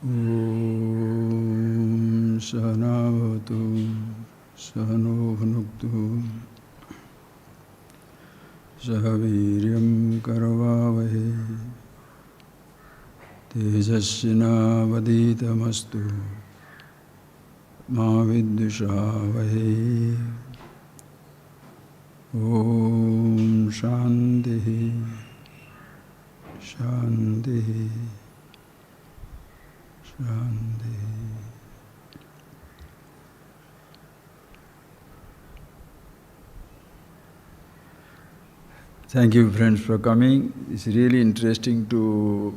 Om Sahanavatu Sahano Bhunuktu Sahaviryam Karavavahe Tejasvinavaditamastu Ma Viddushavavahe. Om Shanti Shanti Shanti. Thank you, friends, for coming. It's really interesting to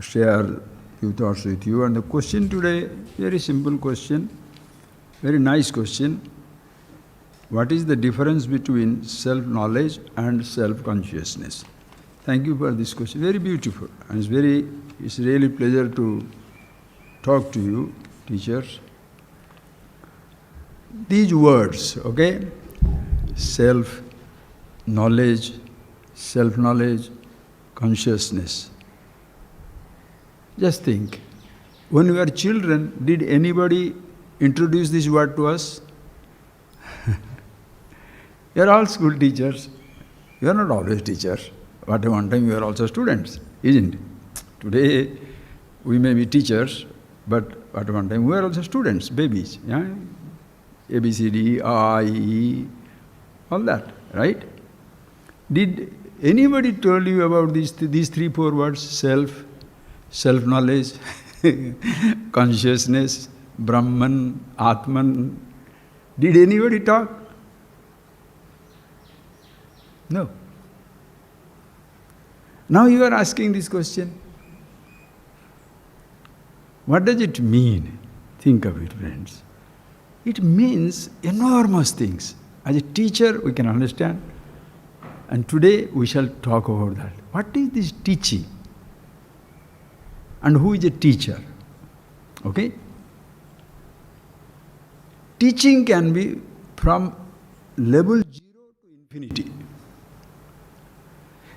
share few thoughts with you. And the question today, very simple question, very nice question. What is the difference between self-knowledge and self-consciousness? Thank you for this question. Very beautiful. And it's really pleasure to talk to you, teachers. These words, okay? Self-knowledge, consciousness. Just think, when we were children, did anybody introduce this word to us? You are all school teachers. You are not always teachers. But at one time you are also students, isn't it? Today we may be teachers, but at one time we are also students, babies. Yeah? A, B, C, D, I, E, all that, right? Did anybody tell you about these 3-4 words? Self-knowledge, consciousness, Brahman, Atman. Did anybody talk? No. Now you are asking this question. What does it mean? Think of it, friends. It means enormous things. As a teacher, we can understand. And today we shall talk about that. What is this teaching? And who is a teacher? Okay? Teaching can be from level 0 to infinity.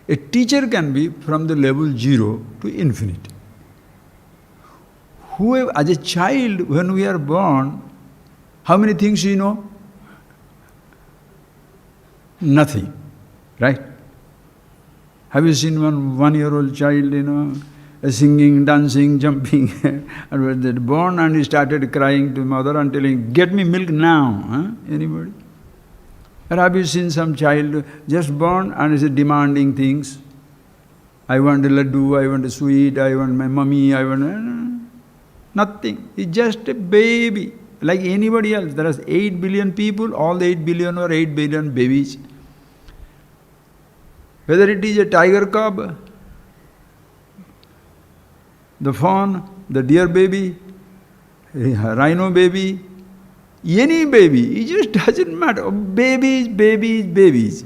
A teacher can be from the level 0 to infinity. Whoever, as a child, when we are born, how many things you know? Nothing, right? Have you seen one 1-year-old child, singing, dancing, jumping, and was that born and he started crying to mother and telling, "Get me milk now." Huh? Anybody? Or have you seen some child just born and is demanding things? I want a laddu, I want a sweet, I want my mummy, I want... Nothing. He's just a baby, like anybody else. There are 8 billion people, all the 8 billion or 8 billion babies. Whether it is a tiger cub, the fawn, the deer baby, a rhino baby, any baby, it just doesn't matter. Babies.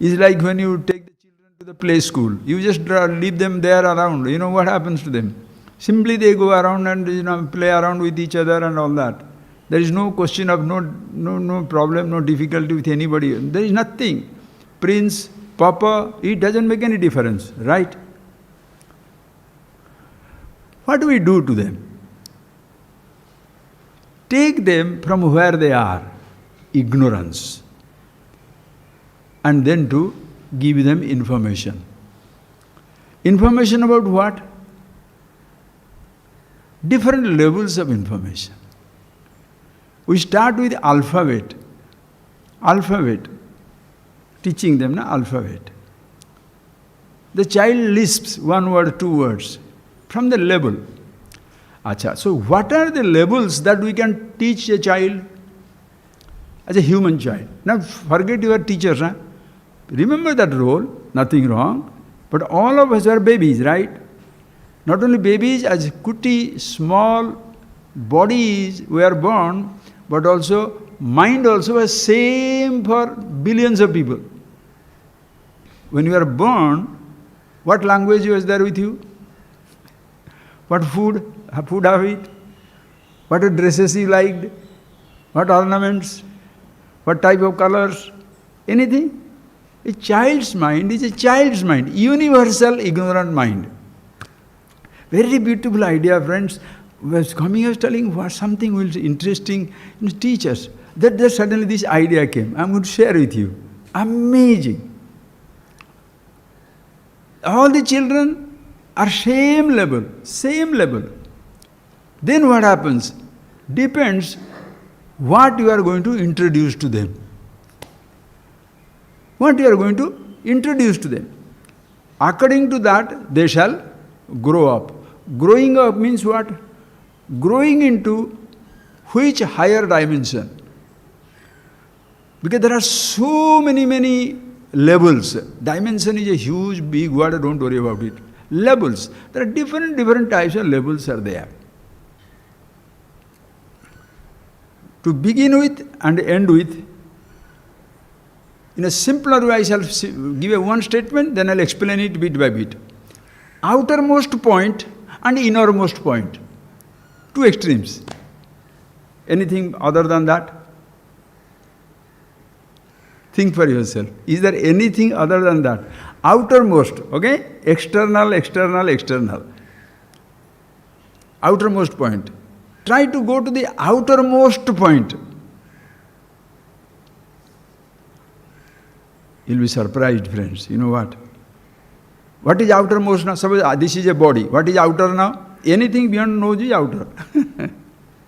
It's like when you take the children to the play school. You just leave them there around. You know what happens to them? Simply they go around and play around with each other and all that. There is no question of no problem, no difficulty with anybody. There is nothing. Prince, Papa, it doesn't make any difference, right? What do we do to them? Take them from where they are, ignorance, and then to give them information. Information about what? Different levels of information. We start with alphabet. Teaching them alphabet. The child lisps 1 word, 2 words, from the level. Acha. So what are the levels that we can teach a child? As a human child. Now forget your teachers. Huh? Remember that role, nothing wrong. But all of us are babies, right? Not only babies, as cutie, small bodies we are born, but also mind also is same for billions of people. When you are born, what language was there with you? What food have you? What dresses you liked? What ornaments? What type of colors? Anything? A child's mind is a child's mind, universal ignorant mind. Very beautiful idea, friends. Was coming, I was telling what something will be interesting in teachers. That suddenly this idea came. I'm going to share with you. Amazing. All the children are same level. Then what happens? Depends what you are going to introduce to them. What you are going to introduce to them. According to that, they shall grow up. Growing up means what? Growing into which higher dimension? Because there are so many levels. Dimension is a huge, big word, don't worry about it. Levels. There are different types of levels are there. To begin with and end with, in a simpler way I shall give a one statement, then I'll explain it bit by bit. Outermost point and innermost point. Two extremes. Anything other than that? Think for yourself. Is there anything other than that? Outermost, okay? External. Outermost point. Try to go to the outermost point. You'll be surprised, friends. You know what? What is outermost now? Suppose this is a body. What is outer now? Anything beyond nose is outer.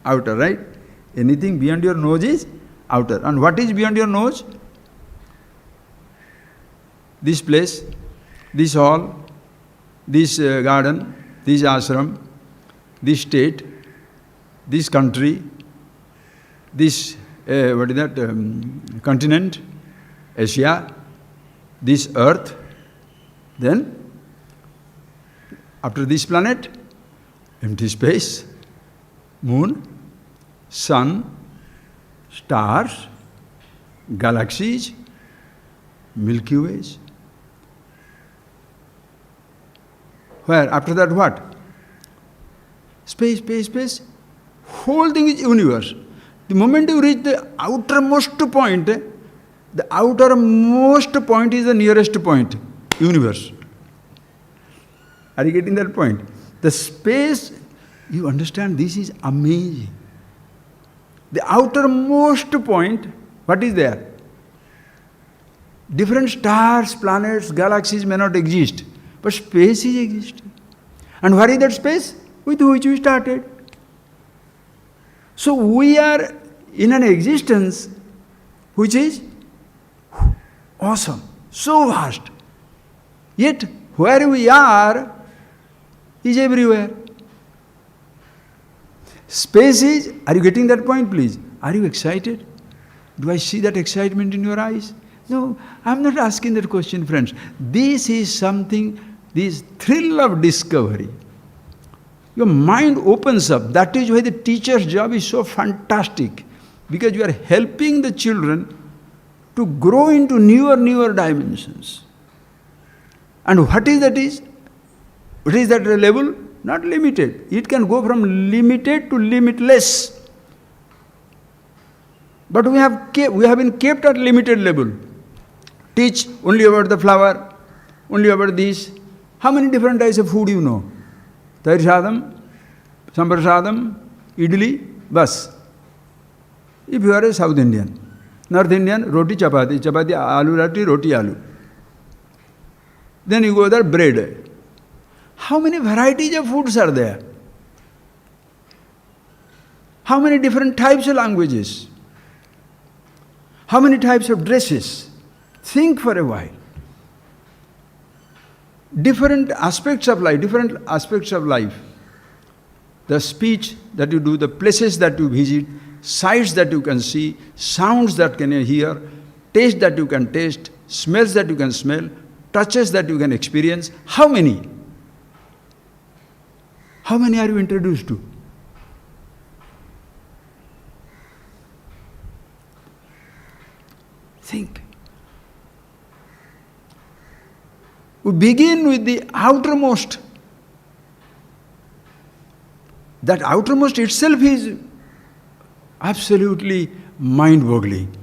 Outer, right? Anything beyond your nose is outer. And what is beyond your nose? This place, this hall, this garden, this ashram, this state, this country, this, continent, Asia, this earth, then after this planet, empty space, moon, sun, stars, galaxies, Milky Ways. Where? After that what? Space. Whole thing is universe. The moment you reach the outermost point is the nearest point, universe. Are you getting that point? The space, you understand, this is amazing. The outermost point, what is there? Different stars, planets, galaxies may not exist, but space is existing. And what is that space? With which we started. So we are in an existence which is awesome, so vast. Yet where we are is everywhere. Space is, are you getting that point, please? Are you excited? Do I see that excitement in your eyes? No, I'm not asking that question, friends. This is something, this thrill of discovery. Your mind opens up. That is why the teacher's job is so fantastic. Because you are helping the children to grow into newer dimensions. And what is that is? What is that level? Not limited. It can go from limited to limitless. But we have been kept at limited level. Teach only about the flower, only about this. How many different types of food you know? Tair sadam, sambar sadam, idli, bas. If you are a South Indian, North Indian, roti chapati, aloo roti aloo. Then you go there, bread. How many varieties of foods are there? How many different types of languages? How many types of dresses? Think for a while. Different aspects of life. The speech that you do, the places that you visit, sights that you can see, sounds that can hear, taste that you can taste, smells that you can smell, touches that you can experience. How many? How many are you introduced to? Think. We begin with the outermost. That outermost itself is absolutely mind-boggling.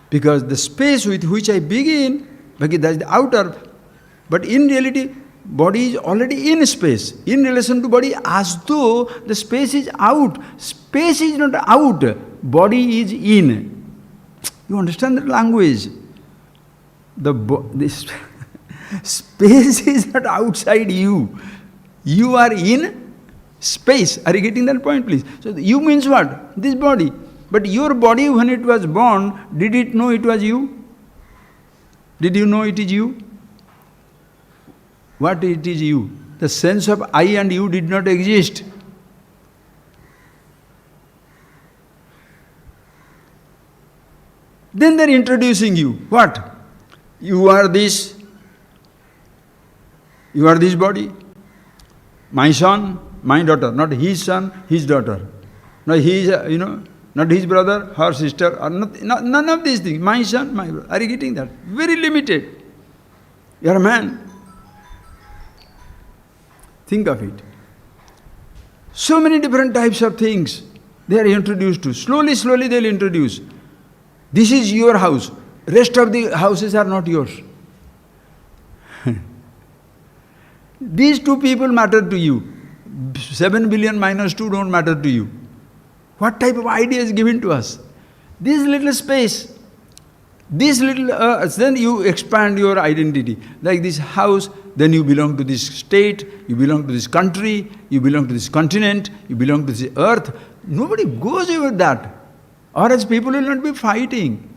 Because the space with which I begin, because that's the outer, but in reality, body is already in space, in relation to body, as though the space is out. Space is not out, body is in. You understand that language? This space is not outside you. You are in space. Are you getting that point, please? So you means what? This body. But your body, when it was born, did it know it was you? Did you know it is you? What it is you? The sense of I and you did not exist. Then they are introducing you. What? You are this. You are this body. My son, my daughter. Not his son, his daughter. Not his, not his brother, her sister. Or none of these things. My son, my brother. Are you getting that? Very limited. You are a man. Think of it. So many different types of things they are introduced to. Slowly, slowly they will introduce. This is your house. Rest of the houses are not yours. These two people matter to you. 7 billion minus 2 don't matter to you. What type of idea is given to us? This little space, this little then you expand your identity. Like this house, then you belong to this state, you belong to this country, you belong to this continent, you belong to this earth. Nobody goes over that. Or else people will not be fighting.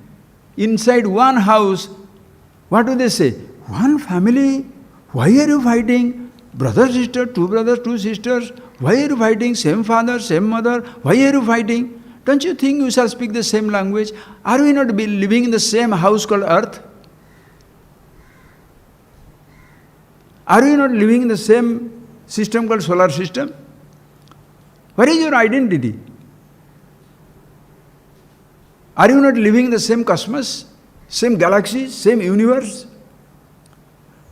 Inside one house, what do they say? One family, why are you fighting? Brother, sister, two brothers, two sisters, why are you fighting? Same father, same mother, why are you fighting? Don't you think you shall speak the same language? Are we not living in the same house called earth? Are we not living in the same system called solar system? Where is your identity? Are you not living in the same cosmos, same galaxy, same universe?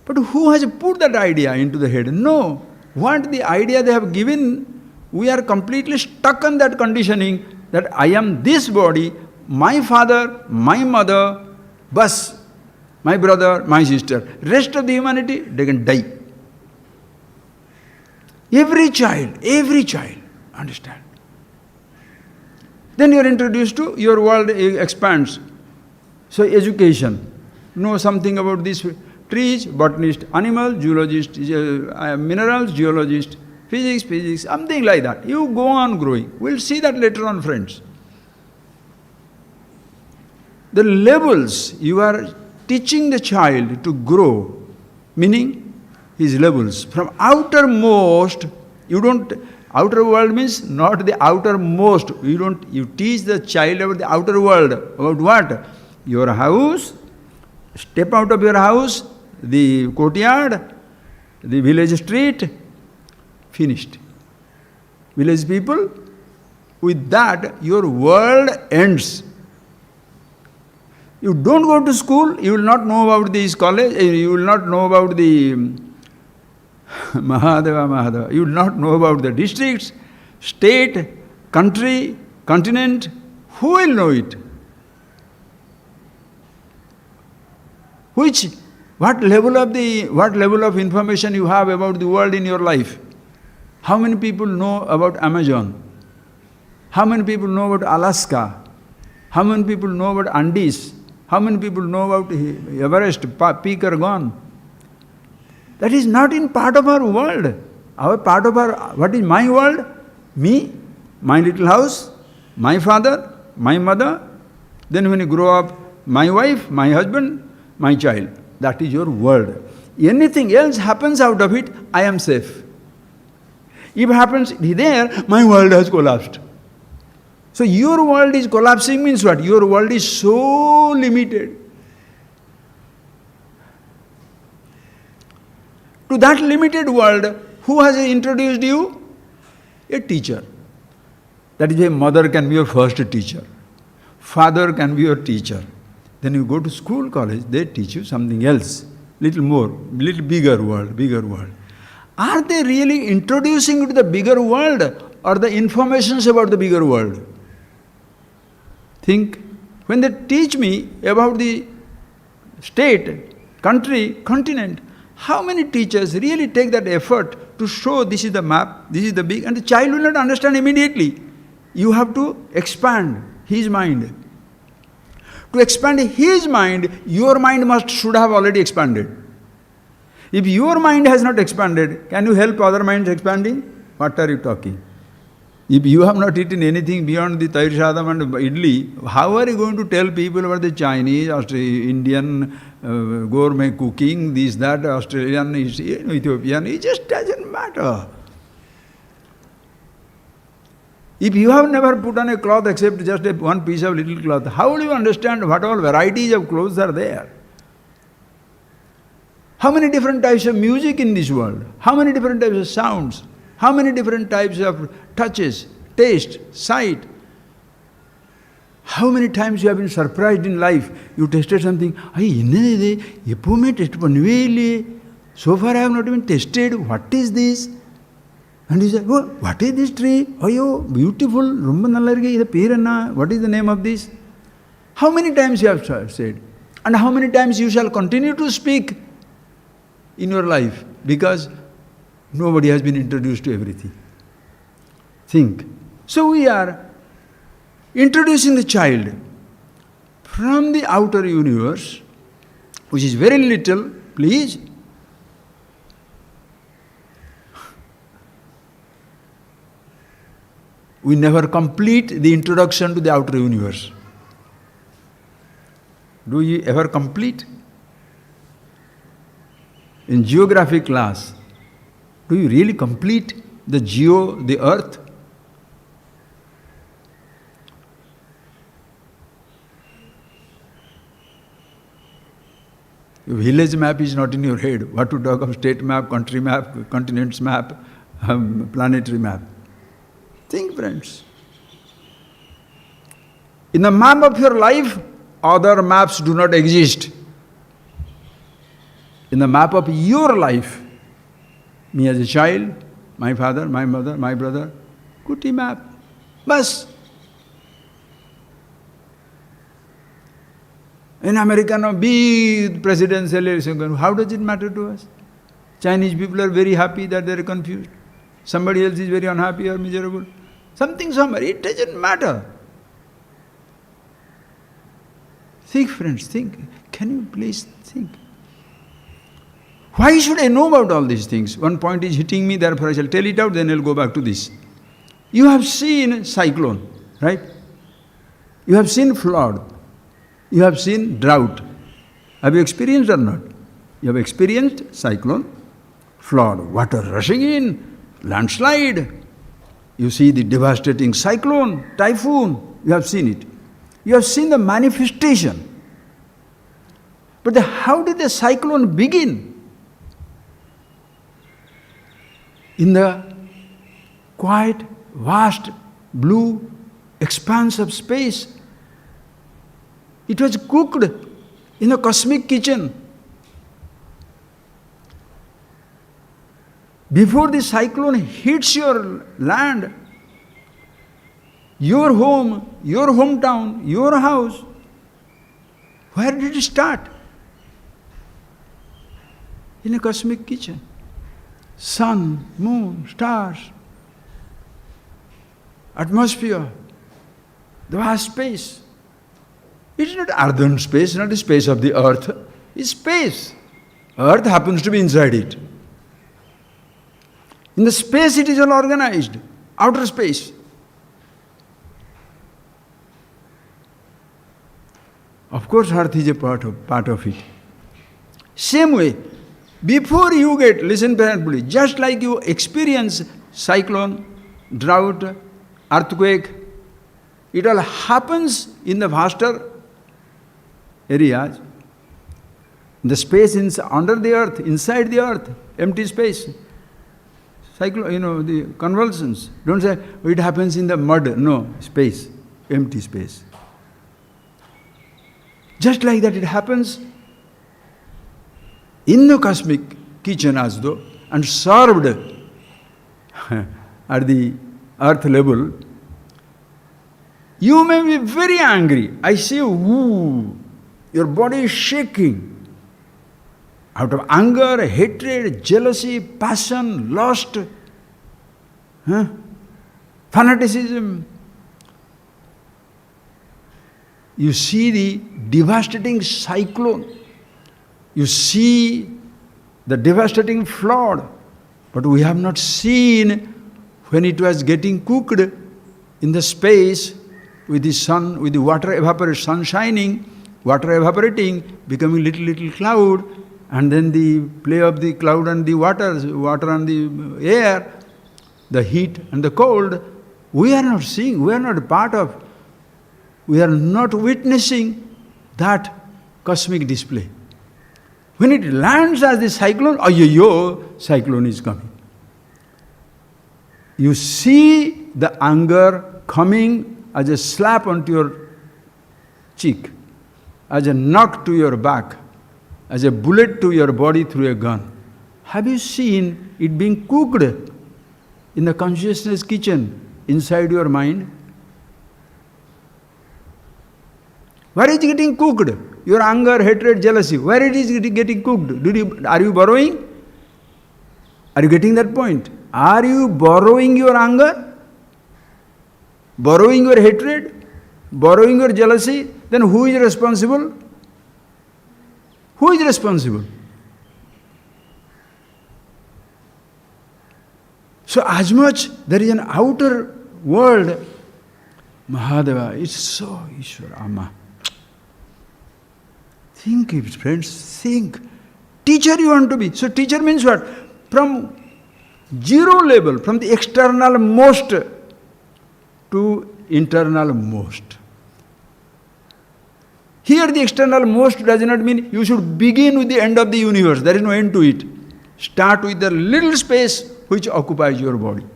But who has put that idea into the head? No. What the idea they have given, we are completely stuck on that conditioning that I am this body, my father, my mother, bus, my brother, my sister. Rest of the humanity, they can die. Every child, understand. Then you are introduced to, your world expands. So education, know something about these trees, botanist, animal, zoologist, minerals, geologist, physics, something like that. You go on growing. We'll see that later on, friends. The levels you are teaching the child to grow, meaning his levels. From outermost, outer world means not the outermost. You teach the child about the outer world. About what? Your house, step out of your house, the courtyard, the village street, finished. Village people, with that your world ends. You don't go to school, you will not know about this college, you will not know about the Mahadeva. You will not know about the districts, state, country, continent. Who will know it? What level of information you have about the world in your life? How many people know about Amazon? How many people know about Alaska? How many people know about Andes? How many people know about Everest, peak or gone? That is not in part of our world. What is my world? Me, my little house, my father, my mother. Then when you grow up, my wife, my husband, my child. That is your world. Anything else happens out of it, I am safe. If it happens there, my world has collapsed. So your world is collapsing means what? Your world is so limited. To that limited world, who has introduced you? A teacher. That is why mother can be your first teacher. Father can be your teacher. Then you go to school, college, they teach you something else. Little more, little bigger world. Are they really introducing you to the bigger world or the informations about the bigger world? Think. When they teach me about the state, country, continent, How many teachers really take that effort to show this is the map, this is the big, and the child will not understand immediately. You have to expand his mind. To expand his mind, your mind should have already expanded. If your mind has not expanded, can you help other minds expanding? What are you talking? If you have not eaten anything beyond the Tair Sadam and Idli, how are you going to tell people about the Chinese, Indian, gourmet cooking, this, that, Australian, Ethiopian? It just doesn't matter. If you have never put on a cloth except just one piece of little cloth, how will you understand what all varieties of clothes are there? How many different types of music in this world? How many different types of sounds? How many different types of touches, taste, sight? How many times you have been surprised in life? You tasted something, so far I have not even tasted, what is this? And you say, oh, what is this tree? Oh, beautiful, what is the name of this? How many times you have said? And how many times you shall continue to speak in your life? Because nobody has been introduced to everything. Think. So we are introducing the child from the outer universe, which is very little, please. We never complete the introduction to the outer universe. Do you ever complete? In geography class, do you really complete the earth? Your village map is not in your head. What to talk of state map, country map, continents map, planetary map? Think, friends. In the map of your life, other maps do not exist. In the map of your life, me as a child, my father, my mother, my brother, Kuti map. Bas. In America, no big presidential, how does it matter to us? Chinese people are very happy that they are confused. Somebody else is very unhappy or miserable. Something somewhere, it doesn't matter. Think, friends, think. Can you please think? Why should I know about all these things? One point is hitting me, therefore I shall tell it out, then I'll go back to this. You have seen cyclone, right? You have seen flood. You have seen drought. Have you experienced or not? You have experienced cyclone, flood, water rushing in, landslide. You see the devastating cyclone, typhoon. You have seen it. You have seen the manifestation. But how did the cyclone begin? In the quiet, vast, blue expanse of space. It was cooked in a cosmic kitchen. Before the cyclone hits your land, your home, your hometown, your house, where did it start? In a cosmic kitchen. Sun, moon, stars, atmosphere, the vast space. It is not earthen space, not the space of the earth. It's space. Earth happens to be inside it. In the space it is all organized, outer space. Of course, earth is a part of it. Same way, before you get, listen carefully, just like you experience cyclone, drought, earthquake, it all happens in the vaster areas, the space under the earth, inside the earth, empty space. Cyclone, the convulsions. Don't say, oh, it happens in the mud. No, space, empty space. Just like that, it happens in the cosmic kitchen as though, and served at the earth level. You may be very angry. I say, ooh, your body is shaking. out of anger, hatred, jealousy, passion, lust, fanaticism. You see the devastating cyclone. You see the devastating flood. But we have not seen when it was getting cooked in the space with the sun, with the water evaporating, sun shining, water evaporating, becoming little cloud, and then the play of the cloud and the water and the air, the heat and the cold. We are not seeing, we are not part of, we are not witnessing that cosmic display. When it lands as the cyclone, cyclone is coming. You see the anger coming as a slap onto your cheek, as a knock to your back, as a bullet to your body through a gun. Have you seen it being cooked in the consciousness kitchen inside your mind? Where is it getting cooked? Your anger, hatred, jealousy. Where it is getting cooked? Are you borrowing? Are you getting that point? Are you borrowing your anger? Borrowing your hatred? Borrowing your jealousy? Then who is responsible? Who is responsible? So as much there is an outer world, Mahadeva, it's so Ishvara, Amma. Think it, friends, think. Teacher you want to be. So teacher means what? From zero level, from the external most to internal most. Here the external most does not mean you should begin with the end of the universe. There is no end to it. Start with the little space which occupies your body.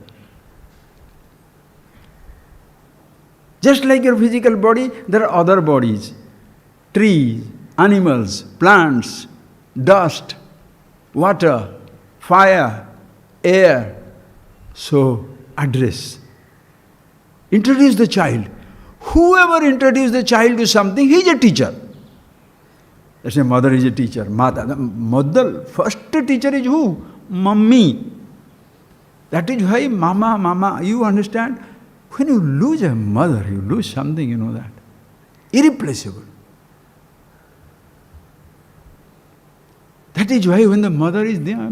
Just like your physical body, there are other bodies. Trees, animals, plants, dust, water, fire, air. So, address. Introduce the child. Whoever introduces the child to something, he is a teacher. Let's say mother is a teacher. Mother, first teacher is who? Mummy. That is why mama, you understand? When you lose a mother, you lose something, you know that. Irreplaceable. That is why when the mother is there,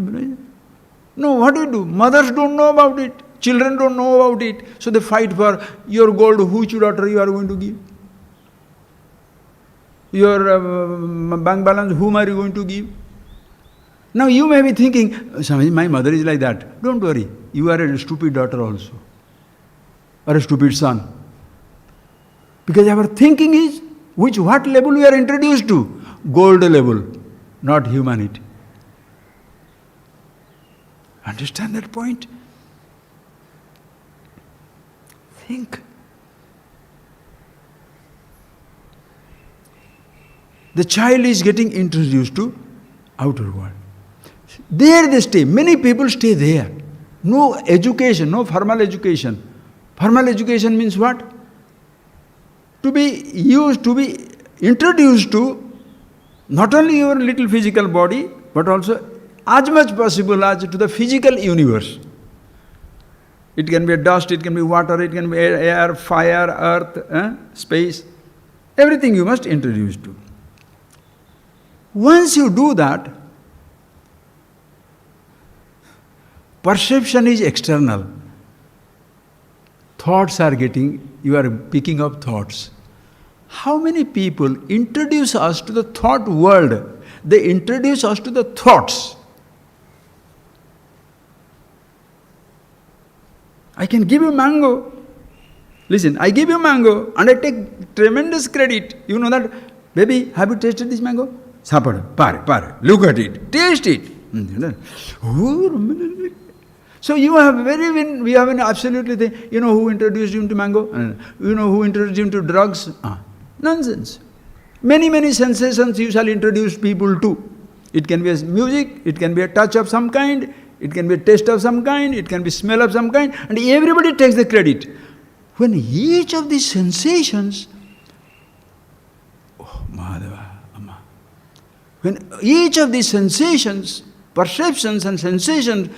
no, what do you do? Mothers don't know about it. Children don't know about it. So they fight for your gold, which daughter you are going to give. Your bank balance, whom are you going to give? Now you may be thinking, Swamiji, my mother is like that. Don't worry, you are a stupid daughter also. Or a stupid son. Because our thinking is, what level we are introduced to? Gold level, not humanity. Understand that point? Think. The child is getting introduced to outer world. There they stay. Many people stay there. No education, no formal education. Formal education means what? To be used, to be introduced to not only your little physical body, but also as much possible as to the physical universe. It can be dust, it can be water, it can be air, fire, earth, space. Everything you must introduce to. Once you do that, perception is external. Thoughts are you are picking up thoughts. How many people introduce us to the thought world? They introduce us to the thoughts. I can give you mango. Listen, I give you mango and I take tremendous credit. You know that, baby, have you tasted this mango? Sapad, pare, look at it, taste it. So we have an absolutely thing. You know who introduced him to mango? You know who introduced him to drugs? Nonsense. Many sensations you shall introduce people to. It can be a music, it can be a touch of some kind, it can be a taste of some kind, it can be smell of some kind, and everybody takes the credit. When each of these sensations, oh Mahadeva, Amma, When each of these sensations, perceptions and sensations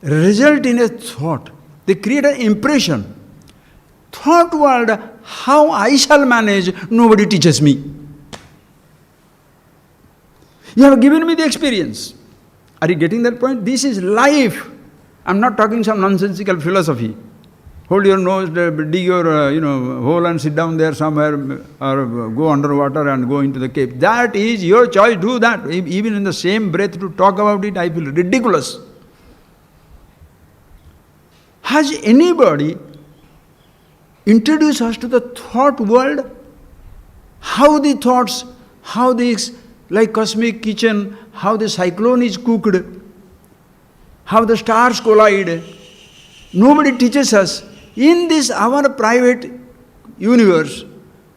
result in a thought, they create an impression. Thought world, how I shall manage, nobody teaches me. You have given me the experience. Are you getting that point? This is life. I'm not talking some nonsensical philosophy. Hold your nose, dig your hole and sit down there somewhere, or go underwater and go into the cave. That is your choice, do that. Even in the same breath to talk about it, I feel ridiculous. Has anybody introduced us to the thought world? How the thoughts, how this, like cosmic kitchen, how the cyclone is cooked, how the stars collide. Nobody teaches us. In this our private universe,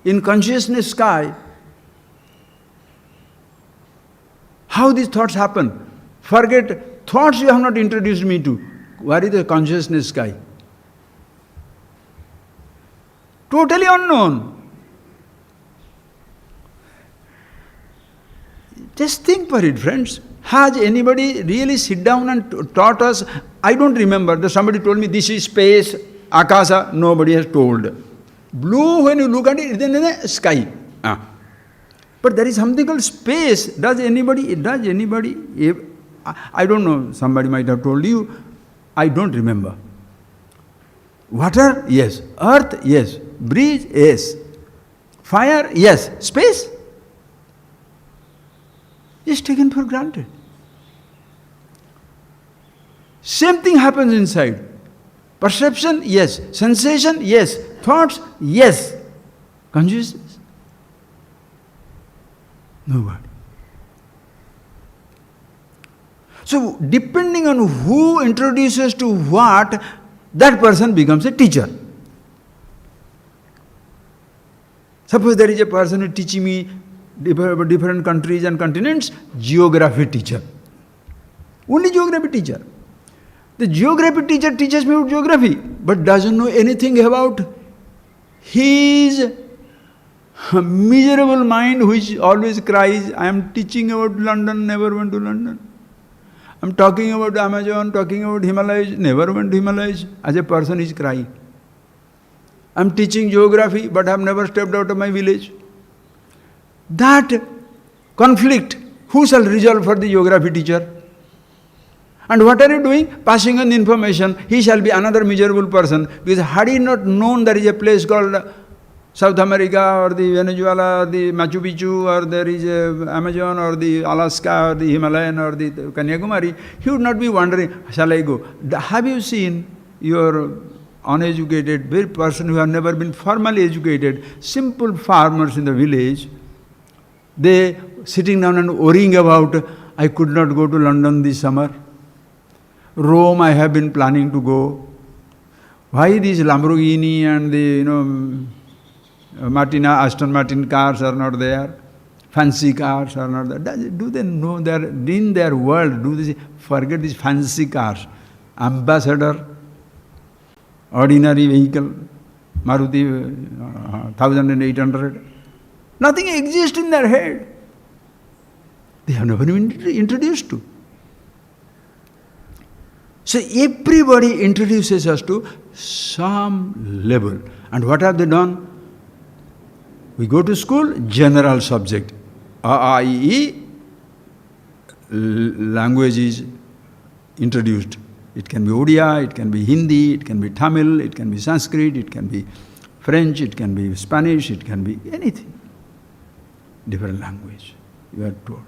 in consciousness sky, how these thoughts happen. Forget, thoughts you have not introduced me to. Where is the consciousness sky? Totally unknown. Just think for it, friends. Has anybody really sit down and taught us? I don't remember. Somebody told me this is space, akasa. Nobody has told. Blue, when you look at it, then the sky. But there is something called space. Does anybody? I don't know. Somebody might have told you. I don't remember. Water? Yes. Earth? Yes. Breeze? Yes. Fire? Yes. Space? Is taken for granted. Same thing happens inside. Perception? Yes. Sensation? Yes. Thoughts? Yes. Consciousness? Nobody. So, depending on who introduces to what, that person becomes a teacher. Suppose there is a person who is teaching me different countries and continents, geography teacher. Only geography teacher. The geography teacher teaches me about geography, but doesn't know anything about his miserable mind which always cries, I am teaching about London, never went to London. I am talking about Amazon, talking about Himalayas, never went to Himalayas. As a person is crying. I am teaching geography, but I have never stepped out of my village. That conflict, who shall resolve for the geography teacher? And what are you doing? Passing on the information. He shall be another miserable person. Because had he not known there is a place called South America or the Venezuela or the Machu Picchu or there is Amazon or the Alaska or the Himalayan or the Kanyakumari, he would not be wondering, shall I go? Have you seen your uneducated, very person who have never been formally educated, simple farmers in the village, they sitting down and worrying about, I could not go to London this summer. Rome I have been planning to go. Why these Lamborghini and the Aston Martin cars are not there? Fancy cars are not there. Do they know that in their world, do they forget these fancy cars? Ambassador, ordinary vehicle, Maruti 1800. Nothing exists in their head. They have never been introduced to. So everybody introduces us to some level. And what have they done? We go to school, general subject. A, I, E, language is introduced. It can be Odia, it can be Hindi, it can be Tamil, it can be Sanskrit, it can be French, it can be Spanish, it can be anything. Different language, you are told.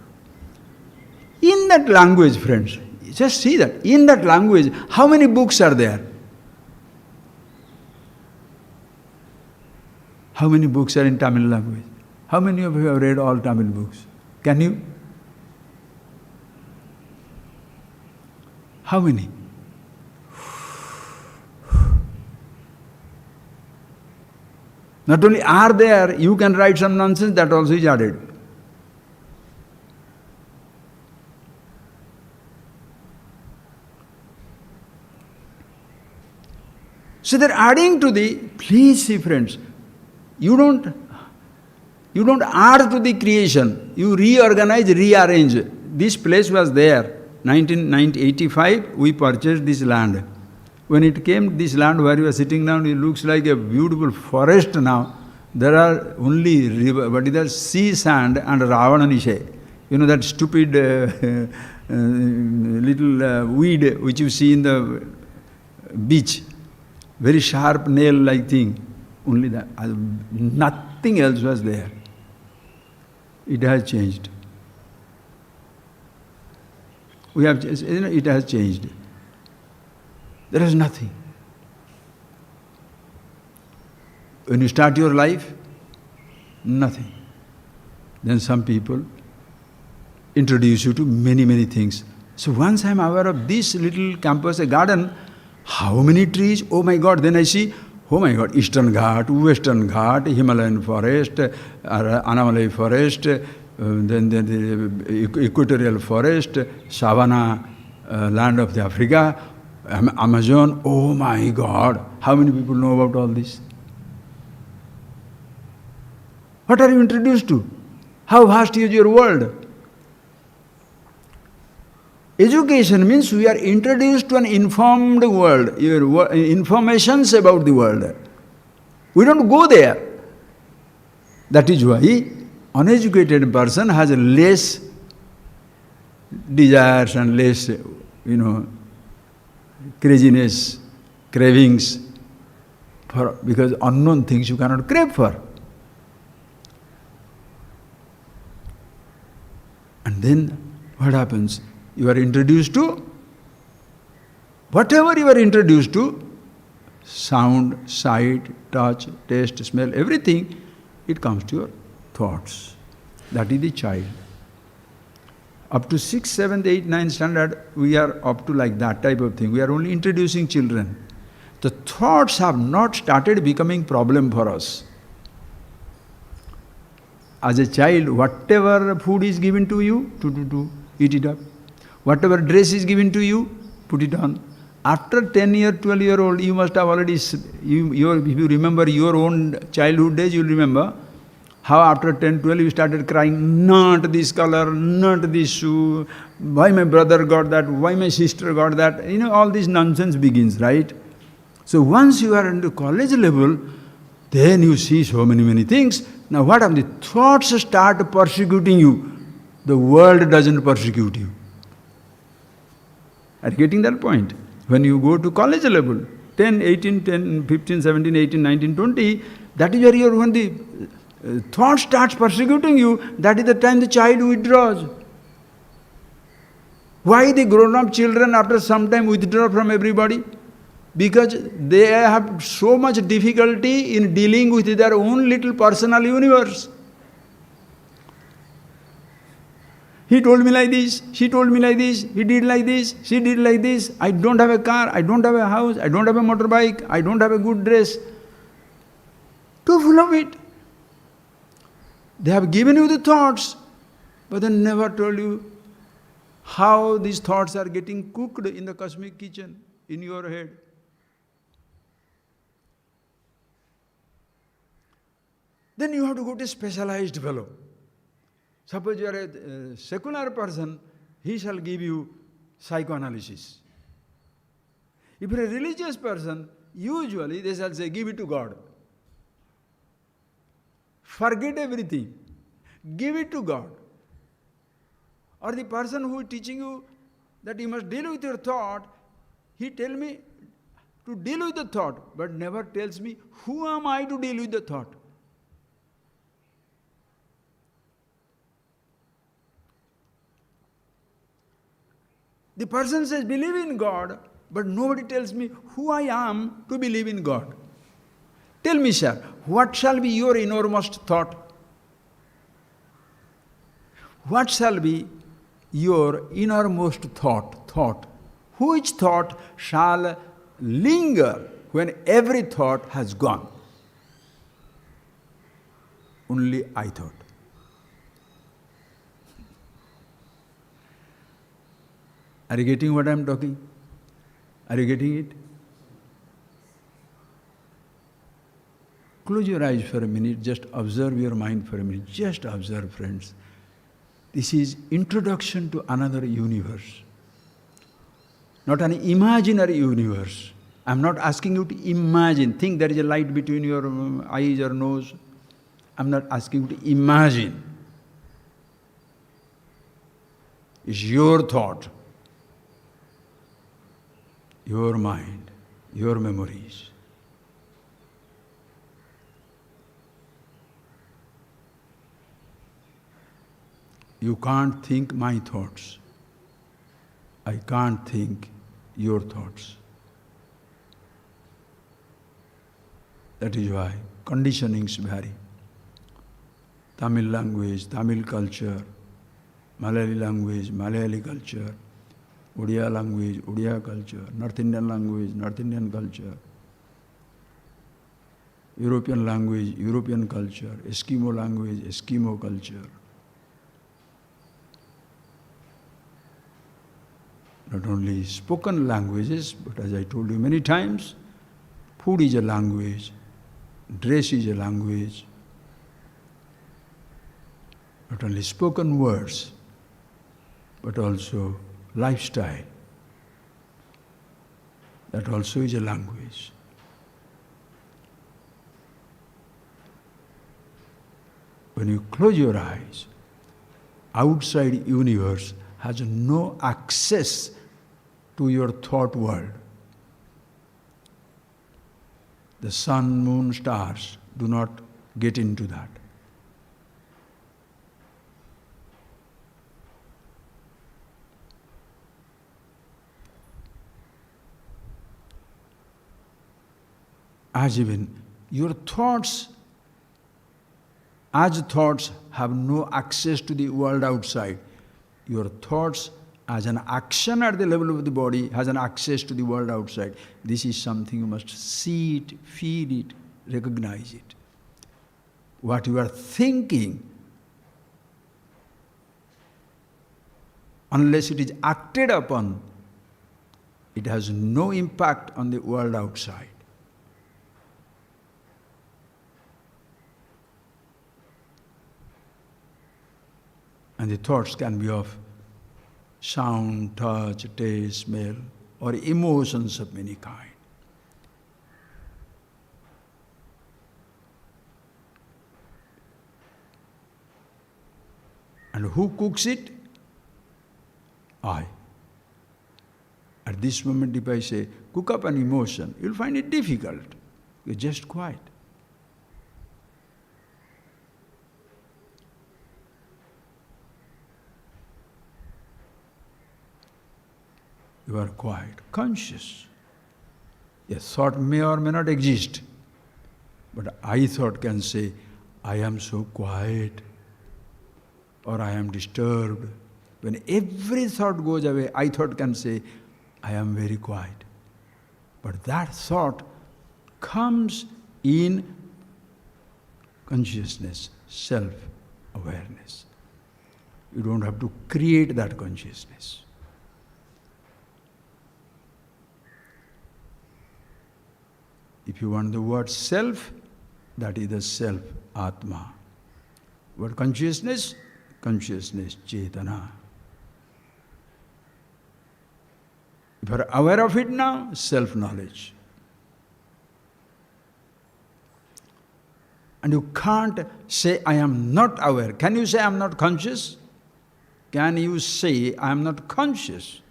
In that language, friends, just see that. In that language, how many books are there? How many books are in Tamil language? How many of you have read all Tamil books? Can you? How many? Not only are there, you can write some nonsense, that also is added. So they're adding to the, please see friends, you You don't add to the creation. You reorganize, rearrange. This place was there. 1985, we purchased this land. When it came, this land where we are sitting down, it looks like a beautiful forest now. There are only river, but there is sea sand and Ravananishe. You know that stupid little weed which you see in the beach. Very sharp nail-like thing. Only that. Nothing else was there. It has changed. It has changed. There is nothing. When you start your life, nothing. Then some people introduce you to many, many things. So once I am aware of this little campus, a garden, how many trees? Oh my God, then I see, oh my God, Eastern Ghat, Western Ghat, Himalayan forest, Annamalai forest, then the equatorial forest, savanna, land of the Africa, Amazon. Oh my God, how many people know about all this? What are you introduced to? How vast is your world? Education means we are introduced to an informed world, informations about the world. We don't go there. That is why uneducated person has less desires and less, craziness, cravings, because unknown things you cannot crave for. And then what happens? You are introduced to, whatever you are introduced to, sound, sight, touch, taste, smell, everything, it comes to your thoughts. That is the child. Up to 6th, 7th, 8th, 9th standard, we are up to like that type of thing. We are only introducing children. The thoughts have not started becoming problem for us. As a child, whatever food is given to you, eat it up. Whatever dress is given to you, put it on. After 10-year, 12-year-old, you must have already, if you remember your own childhood days, you will remember how after 10, 12 you started crying, not this color, not this shoe, why my brother got that, why my sister got that. All this nonsense begins, right? So once you are into college level, then you see so many things. Now what happens? The thoughts start persecuting you. The world doesn't persecute you. Are you getting that point? When you go to college level, 10, 18, 10, 15, 17, 18, 19, 20, that is where when the thought starts persecuting you, that is the time the child withdraws. Why the grown-up children after some time withdraw from everybody? Because they have so much difficulty in dealing with their own little personal universe. He told me like this, she told me like this, he did like this, she did like this, I don't have a car, I don't have a house, I don't have a motorbike, I don't have a good dress. Too full of it. They have given you the thoughts, but they never told you how these thoughts are getting cooked in the cosmic kitchen, in your head. Then you have to go to a specialized fellow. Suppose you are a secular person, he shall give you psychoanalysis. If you are a religious person, usually they shall say, give it to God. Forget everything. Give it to God. Or the person who is teaching you that you must deal with your thought, he tells me to deal with the thought, but never tells me who am I to deal with the thought. The person says, believe in God, but nobody tells me who I am to believe in God. Tell me, sir, what shall be your innermost thought? What shall be your innermost thought? Which thought shall linger when every thought has gone? Only I thought. Are you getting what I am talking? Are you getting it? close your eyes for a minute, just observe your mind for a minute. Just observe, friends. This is introduction to another universe. Not an imaginary universe. I'm not asking you to imagine. Think there is a light between your eyes or nose. I'm not asking you to imagine. It's your thought, your mind, your memories. You can't think my thoughts. I can't think your thoughts. That is why conditionings vary. Tamil language, Tamil culture, Malayali language, Malayali culture, Odia language, Odia culture, North Indian language, North Indian culture, European language, European culture, Eskimo language, Eskimo culture. Not only spoken languages, but as I told you many times, food is a language, dress is a language. Not only spoken words, but also lifestyle. That also is a language. When you close your eyes, outside universe has no access to your thought world. The sun, moon, stars do not get into that. As even your thoughts, as thoughts have no access to the world outside, your thoughts as an action at the level of the body has an access to the world outside. This is something you must see it, feel it, recognize it. What you are thinking, unless it is acted upon, it has no impact on the world outside. And the thoughts can be of sound, touch, taste, smell, or emotions of many kind. And who cooks it? I. At this moment, if I say, cook up an emotion, you'll find it difficult. You're just quiet. You are quiet, conscious. A thought may or may not exist, but I thought can say, I am so quiet, or I am disturbed. When every thought goes away, I thought can say, I am very quiet. But that thought comes in consciousness, self-awareness. You don't have to create that consciousness. If you want the word self, that is the self, Atma. Word consciousness, consciousness, Chetana. If you are aware of it now, self-knowledge. And you can't say, I am not aware. Can you say, I am not conscious? Can you say, I am not conscious?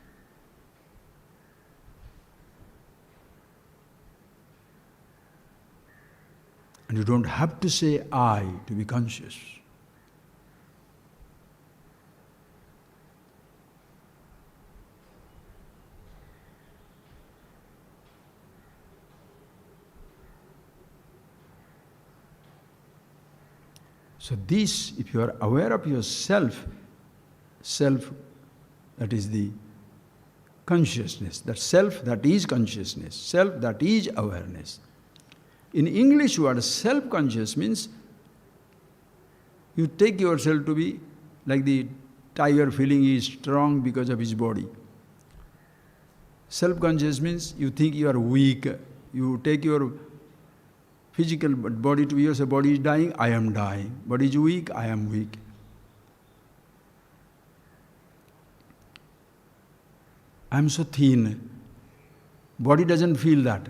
And you don't have to say I to be conscious. So this, if you are aware of yourself, self, that is the consciousness, that self, that is consciousness, self, that is awareness. In English word, self-conscious means you take yourself to be like the tiger feeling he is strong because of his body. Self-conscious means you think you are weak. You take your Physical body to you, say body is dying, I am dying. Body is weak, I am weak. I am so thin. Body doesn't feel that.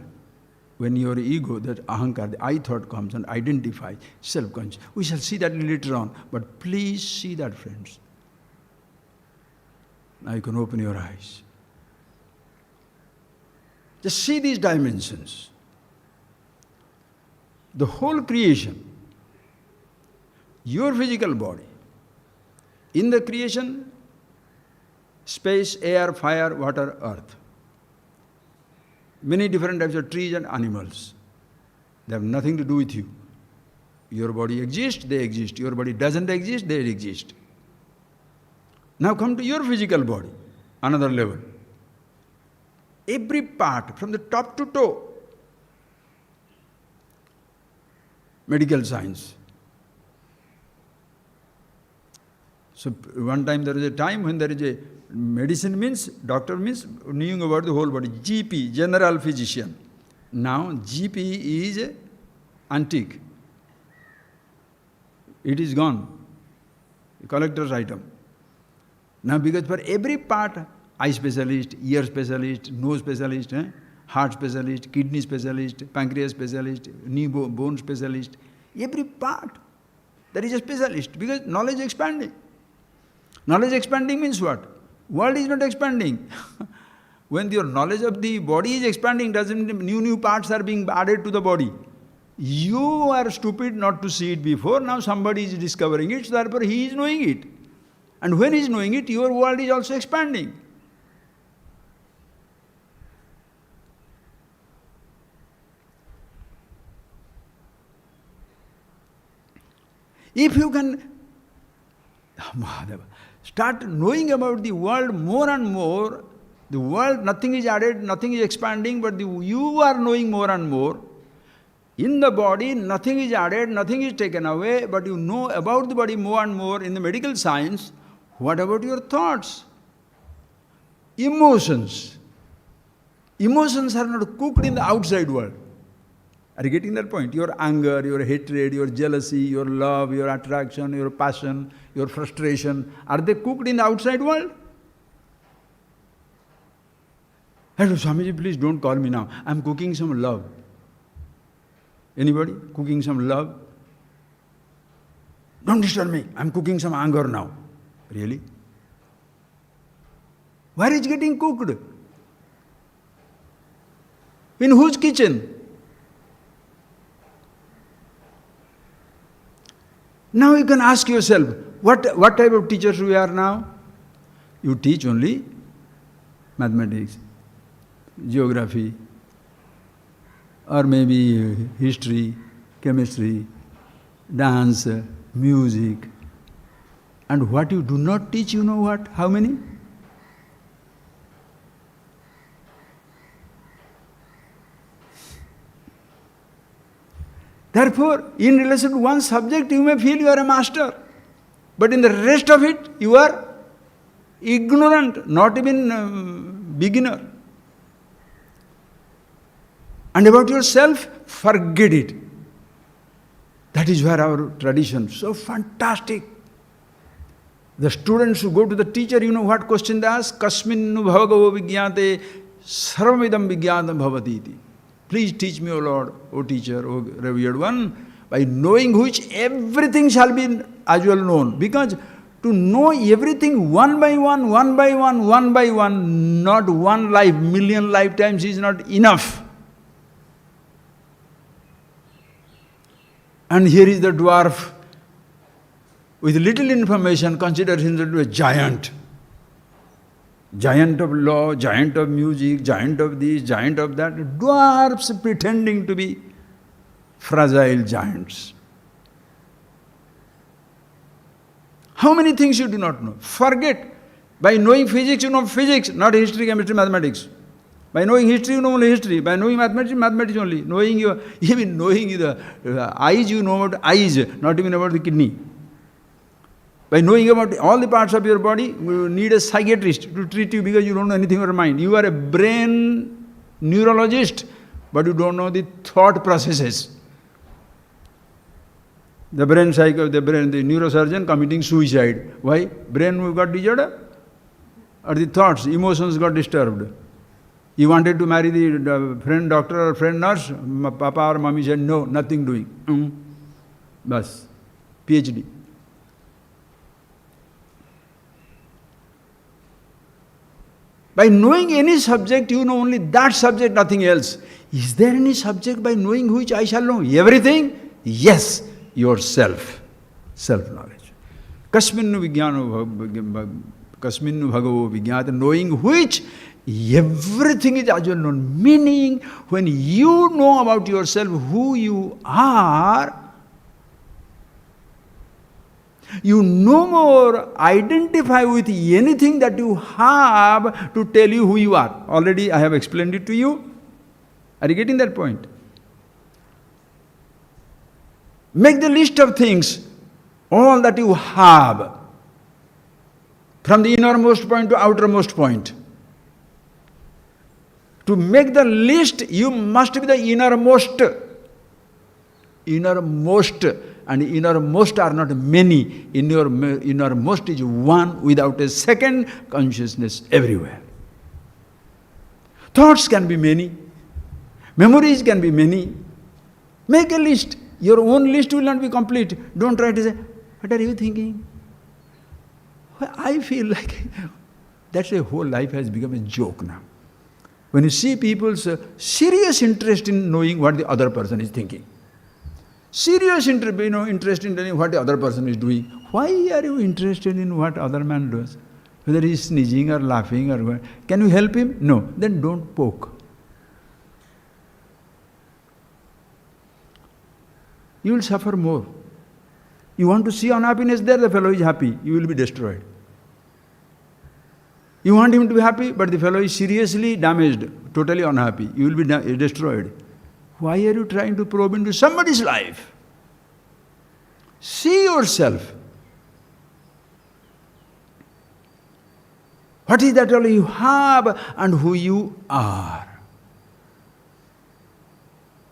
When your ego, that ahankar, the I thought comes and identifies, self-conscious. We shall see that later on. But please see that, friends. Now you can open your eyes. Just see these dimensions. The whole creation, your physical body, in the creation, space, air, fire, water, earth. Many different types of trees and animals. They have nothing to do with you. Your body exists, they exist. Your body doesn't exist, they exist. Now come to your physical body, another level. Every part, from the top to toe, medical science. So one time there is a time when there is a medicine means, doctor means knowing about the whole body. GP, general physician. Now GP is antique. It is gone. A collector's item. Now because for every part, eye specialist, ear specialist, nose specialist, heart specialist, kidney specialist, pancreas specialist, knee bone specialist, every part there is a specialist because knowledge is expanding. Knowledge expanding means what? World is not expanding. When your knowledge of the body is expanding, doesn't mean new parts are being added to the body. You are stupid not to see it before, now somebody is discovering it, so therefore he is knowing it. And when he is knowing it, your world is also expanding. If you can start knowing about the world more and more, the world, nothing is added, nothing is expanding, but you are knowing more and more. In the body, nothing is added, nothing is taken away, but you know about the body more and more. In the medical science, what about your thoughts? Emotions. Emotions are not cooked in the outside world. Are you getting that point? Your anger, your hatred, your jealousy, your love, your attraction, your passion, your frustration, are they cooked in the outside world? Hello, Swamiji, please don't call me now. I am cooking some love. Anybody? Cooking some love? Don't disturb me. I am cooking some anger now. Really? Where is getting cooked? In whose kitchen? Now you can ask yourself, what type of teachers we are now? You teach only mathematics, geography, or maybe history, chemistry, dance, music. And what you do not teach, you know what? How many? Therefore, in relation to one subject, you may feel you are a master. But in the rest of it, you are ignorant, not even beginner. And about yourself, forget it. That is where our tradition, so fantastic. The students who go to the teacher, you know what question they ask? Kasminnu bhavagavo vigyate sarvamidam vigyatam bhavatiti. Please teach me, O Lord, O teacher, O revered one, by knowing which everything shall be as well known. Because to know everything one by one, not one life, million lifetimes is not enough. And here is the dwarf, with little information, considers himself to be a giant. Giant of law, giant of music, giant of this, giant of that. Dwarfs pretending to be fragile giants. How many things you do not know? Forget. By knowing physics, you know physics, not history, chemistry, mathematics. By knowing history, you know only history. By knowing mathematics, mathematics only. Even knowing the eyes, you know about eyes, not even about the kidney. By knowing about all the parts of your body, you need a psychiatrist to treat you because you don't know anything of your mind. You are a brain neurologist, but you don't know the thought processes. The the neurosurgeon committing suicide. Why? Brain got disorder? Or the thoughts, emotions got disturbed? He wanted to marry the friend doctor or friend nurse. Papa or mommy said, no, nothing doing. Bas. PhD. By knowing any subject, you know only that subject, nothing else. Is there any subject by knowing which I shall know everything? Yes, yourself. Self-knowledge. Kasminnu bhagavo vijnata, knowing which everything is as well known. Meaning, when you know about yourself who you are, you no more identify with anything that you have to tell you who you are. Already I have explained it to you. Are you getting that point? Make the list of things, all that you have, from the innermost point to outermost point. To make the list, you must be the innermost. Innermost. And innermost are not many. Innermost is one without a second, consciousness everywhere. Thoughts can be many. Memories can be many. Make a list. Your own list will not be complete. Don't try to say, what are you thinking? Well, I feel like that's a whole life has become a joke now. When you see people's serious interest in knowing what the other person is thinking. Serious interest in knowing what the other person is doing. Why are you interested in what other man does? Whether he is sneezing or laughing or what. Can you help him? No. Then don't poke. You will suffer more. You want to see unhappiness there, the fellow is happy. You will be destroyed. You want him to be happy, but the fellow is seriously damaged, totally unhappy. You will be destroyed. Why are you trying to probe into somebody's life? See yourself. What is that all you have and who you are?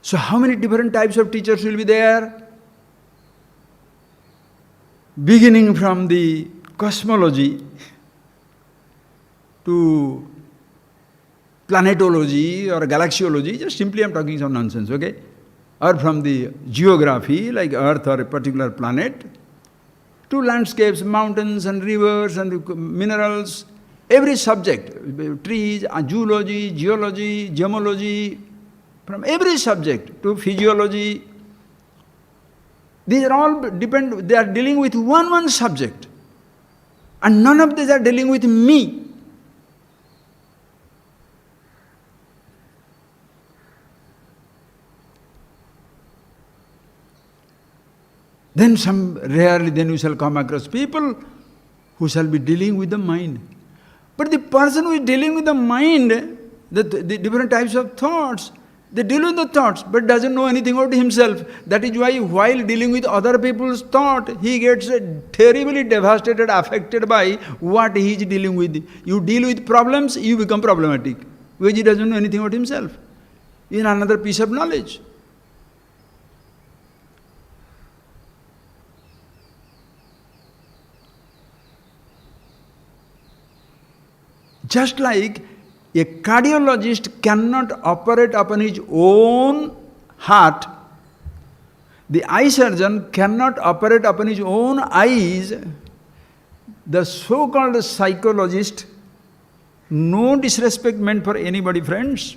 So how many different types of teachers will be there? Beginning from the cosmology to planetology or galaxiology, just simply I'm talking some nonsense, okay? Or from the geography, like Earth or a particular planet, to landscapes, mountains and rivers and the minerals, every subject, trees, zoology, geology, gemology, from every subject to physiology. These are all they are dealing with one subject. And none of these are dealing with me. Then rarely you shall come across people who shall be dealing with the mind. But the person who is dealing with the mind, the different types of thoughts, they deal with the thoughts, but doesn't know anything about himself. That is why while dealing with other people's thought, he gets terribly devastated, affected by what he is dealing with. You deal with problems, you become problematic, because he doesn't know anything about himself. In another piece of knowledge. Just like a cardiologist cannot operate upon his own heart, the eye surgeon cannot operate upon his own eyes, the so-called psychologist, no disrespect meant for anybody, friends.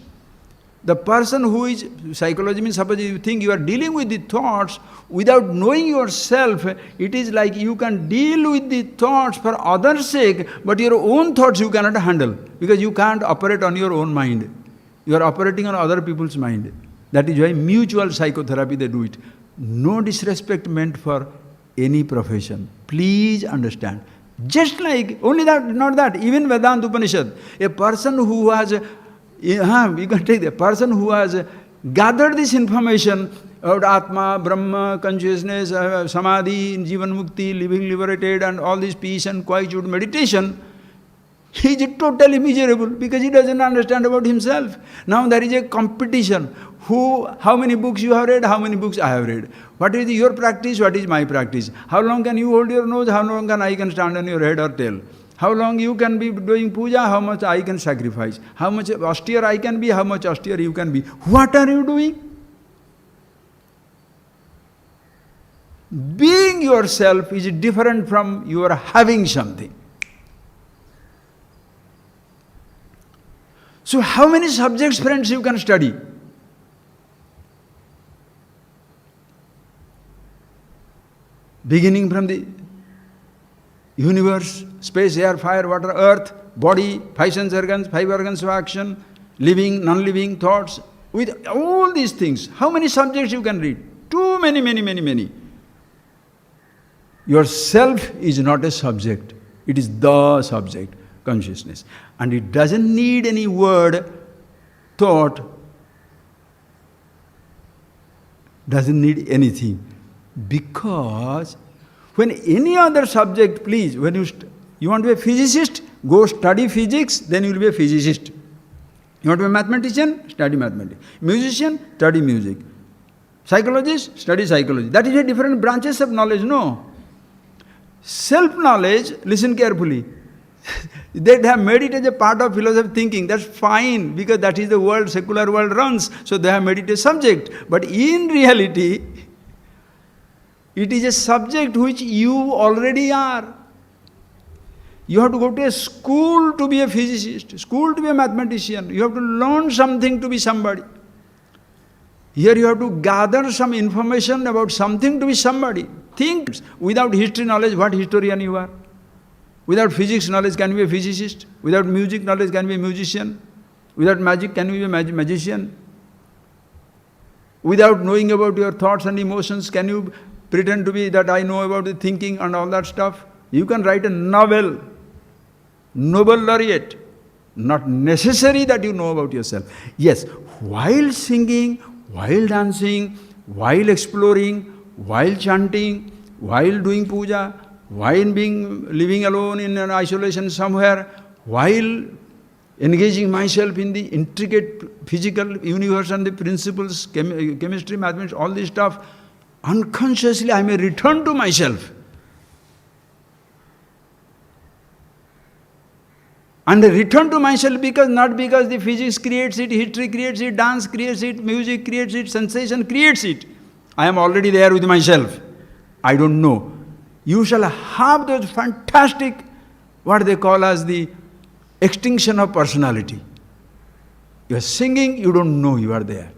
The person who is, psychology means, suppose you think you are dealing with the thoughts without knowing yourself, it is like you can deal with the thoughts for others' sake, but your own thoughts you cannot handle, because you can't operate on your own mind. You are operating on other people's mind. That is why mutual psychotherapy they do it. No disrespect meant for any profession. Please understand. Just like, only that, not that, even Vedanta Upanishad, a person who has you can take the person who has gathered this information about Atma, Brahma, consciousness, Samadhi, Jivan Mukti, living liberated, and all this peace and quietude meditation, he is totally miserable because he doesn't understand about himself. Now there is a competition. How many books you have read, how many books I have read. What is your practice, what is my practice. How long can you hold your nose, how long can I can stand on your head or tail. How long you can be doing puja, how much I can sacrifice. How much austere I can be, how much austere you can be. What are you doing? Being yourself is different from your having something. So how many subjects, friends, you can study? Beginning from the universe, space, air, fire, water, earth, body, five sense organs, five organs of action, living, non-living, thoughts, with all these things. How many subjects you can read? Too many, many, many, many. Yourself is not a subject. It is the subject, consciousness. And it doesn't need any word, thought, doesn't need anything. Because when any other subject, please, when you want to be a physicist, go study physics, then you will be a physicist. You want to be a mathematician, study mathematics. Musician, study music. Psychologist, study psychology. That is a different branches of knowledge, no. Self-knowledge, listen carefully. They have made it as a part of philosophy thinking. That's fine, because that is the world, secular world runs. So they have made it a subject. But in reality, it is a subject which you already are. You have to go to a school to be a physicist, school to be a mathematician. You have to learn something to be somebody. Here you have to gather some information about something to be somebody. Think. Without history knowledge, what historian you are? Without physics knowledge, can you be a physicist? Without music knowledge, can you be a musician? Without magic, can you be a magician? Without knowing about your thoughts and emotions, can you pretend to be that I know about the thinking and all that stuff? You can write a novel, Nobel laureate. Not necessary that you know about yourself. Yes, while singing, while dancing, while exploring, while chanting, while doing puja, while living alone in an isolation somewhere, while engaging myself in the intricate physical universe and the principles, chemistry, mathematics, all this stuff, unconsciously I may return to myself. And I return to myself not because the physics creates it, history creates it, dance creates it, music creates it, sensation creates it. I am already there with myself. I don't know. You shall have those fantastic, what they call as the extinction of personality. You are singing, you don't know you are there.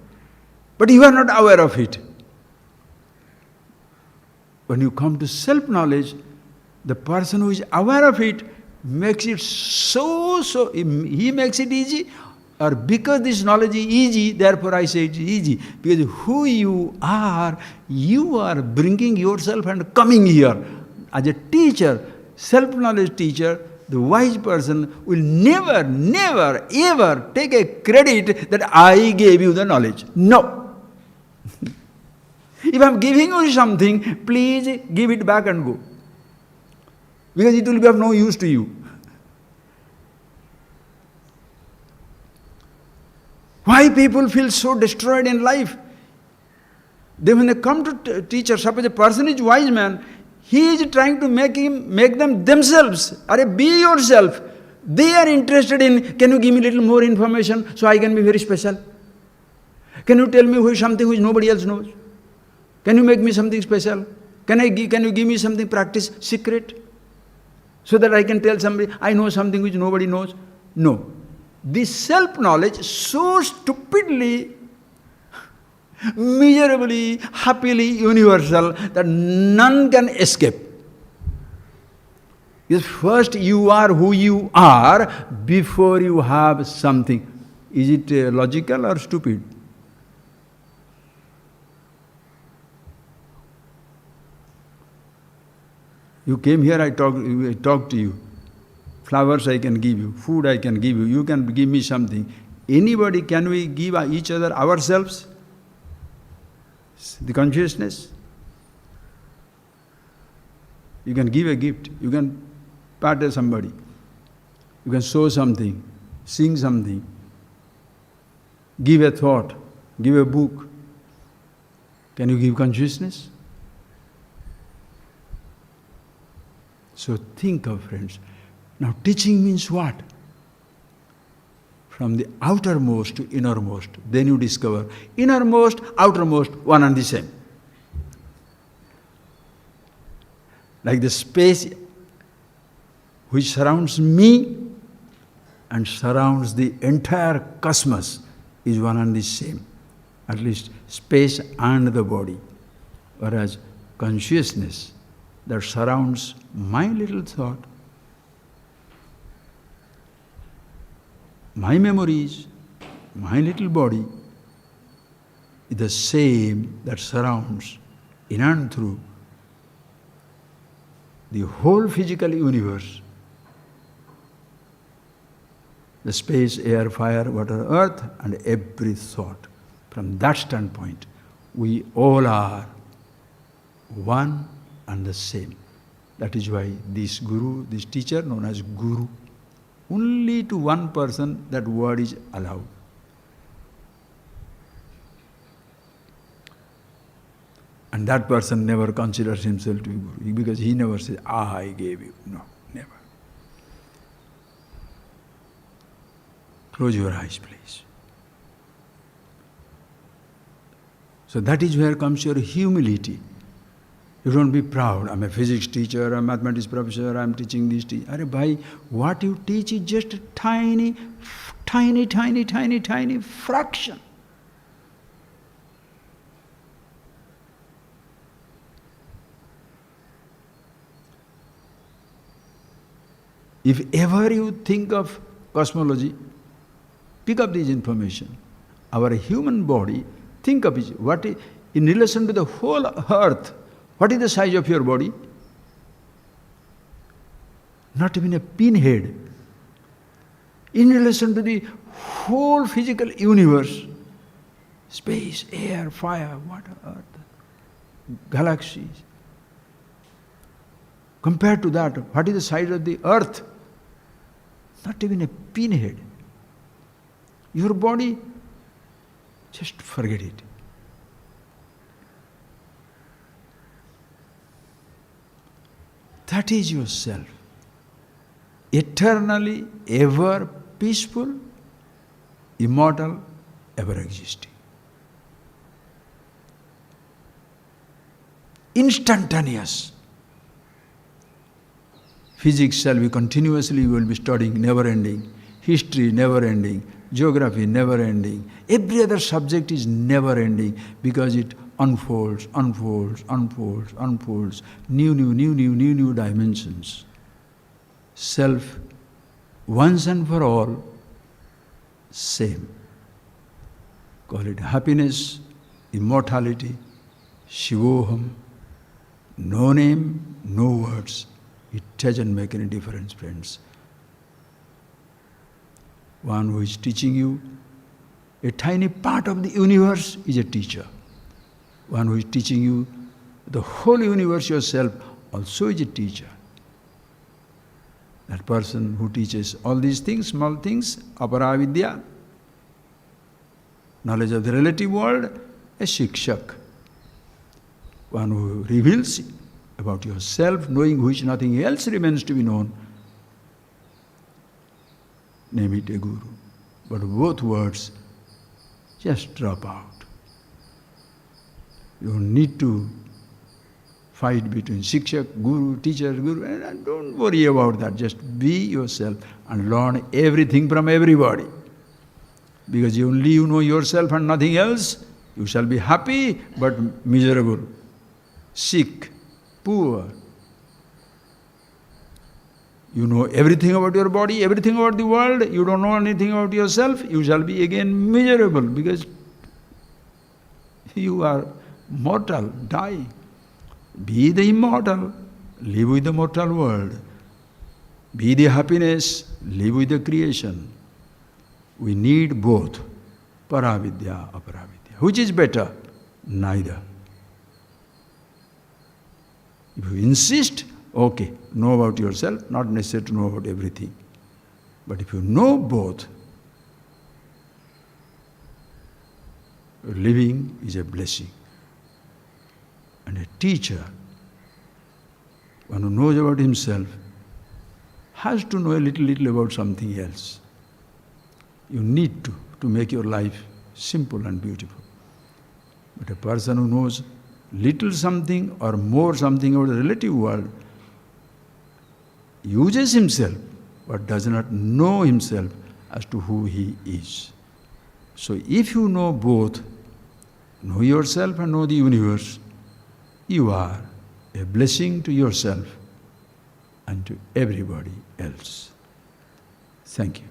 But you are not aware of it. When you come to self-knowledge, the person who is aware of it makes it he makes it easy, or because this knowledge is easy, therefore I say it is easy. Because who you are bringing yourself and coming here. As a teacher, self-knowledge teacher, the wise person will never, never, ever take a credit that I gave you the knowledge. No. If I am giving you something, please give it back and go. Because it will be of no use to you. Why people feel so destroyed in life? When they come to teacher, suppose a person is wise man, he is trying to make them themselves. Be yourself. They are interested in, can you give me a little more information so I can be very special? Can you tell me something which nobody else knows? Can you make me something special? Can you give me something practice secret? So that I can tell somebody, I know something which nobody knows? No. This self-knowledge so stupidly, miserably, happily universal that none can escape. Because first you are who you are before you have something. Is it logical or stupid? You came here, I talked to you. Flowers I can give you, food I can give you, you can give me something. Anybody, can we give each other ourselves? The consciousness. You can give a gift, you can pat somebody, you can sow something, sing something, give a thought, Give a book. Can you give consciousness? So think of, friends. Now teaching means what? From the outermost to innermost. Then you discover innermost, outermost, one and the same. Like the space which surrounds me and surrounds the entire cosmos is one and the same. At least space and the body. Whereas consciousness that surrounds my little thought, my memories, my little body, is the same that surrounds in and through the whole physical universe. The space, air, fire, water, earth, and every thought. From that standpoint, we all are one and the same. That is why this guru, this teacher known as guru, only to one person that word is allowed. And that person never considers himself to be guru, because he never says, I gave you. No, never. Close your eyes, please. So that is where comes your humility. You don't be proud. I'm a physics teacher, I'm a mathematics professor, I'm teaching this. Arey bhai, what you teach is just a tiny fraction. If ever you think of cosmology, pick up this information. Our human body, think of it, what is, in relation to the whole earth, what is the size of your body? Not even a pinhead. In relation to the whole physical universe, space, air, fire, water, earth, galaxies. Compared to that, what is the size of the earth? Not even a pinhead. Your body, just forget it. That is yourself. Eternally, ever peaceful, immortal, ever existing. Instantaneous. Physics shall be continuously, you will be studying, never ending. History, never ending. Geography, never ending. Every other subject is never ending because it unfolds, new dimensions. Self, once and for all, same. Call it happiness, immortality, Shivoham. No name, no words. It doesn't make any difference, friends. One who is teaching you a tiny part of the universe is a teacher. One who is teaching you the whole universe yourself also is a teacher. That person who teaches all these things, small things, aparavidya, knowledge of the relative world, a shikshak. One who reveals about yourself, knowing which nothing else remains to be known, name it a guru. But both words just drop out. You don't need to fight between shikshak, guru, teacher, guru, and don't worry about that. Just be yourself and learn everything from everybody. Because only you know yourself and nothing else, you shall be happy but miserable, sick, poor. You know everything about your body, everything about the world, you don't know anything about yourself, you shall be again miserable because you are mortal, die. Be the immortal, live with the mortal world. Be the happiness, live with the creation. We need both, paravidya, aparavidya. Which is better? Neither. If you insist, okay, know about yourself, not necessary to know about everything. But if you know both, living is a blessing. And a teacher, one who knows about himself, has to know a little about something else. You need to make your life simple and beautiful. But a person who knows little something or more something about the relative world uses himself but does not know himself as to who he is. So if you know both, know yourself and know the universe, you are a blessing to yourself and to everybody else. Thank you.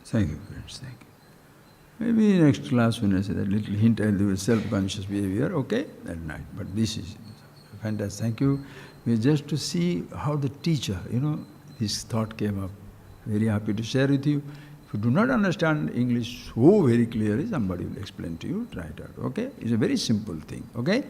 Thank you, friends. Thank you. Maybe next class when I say that little hint, I'll do a self-conscious behavior, okay, that night. But this is fantastic. Thank you. Just to see how the teacher, this thought came up. Very happy to share with you. If you do not understand English so very clearly, somebody will explain to you, try it out, okay? It's a very simple thing, okay?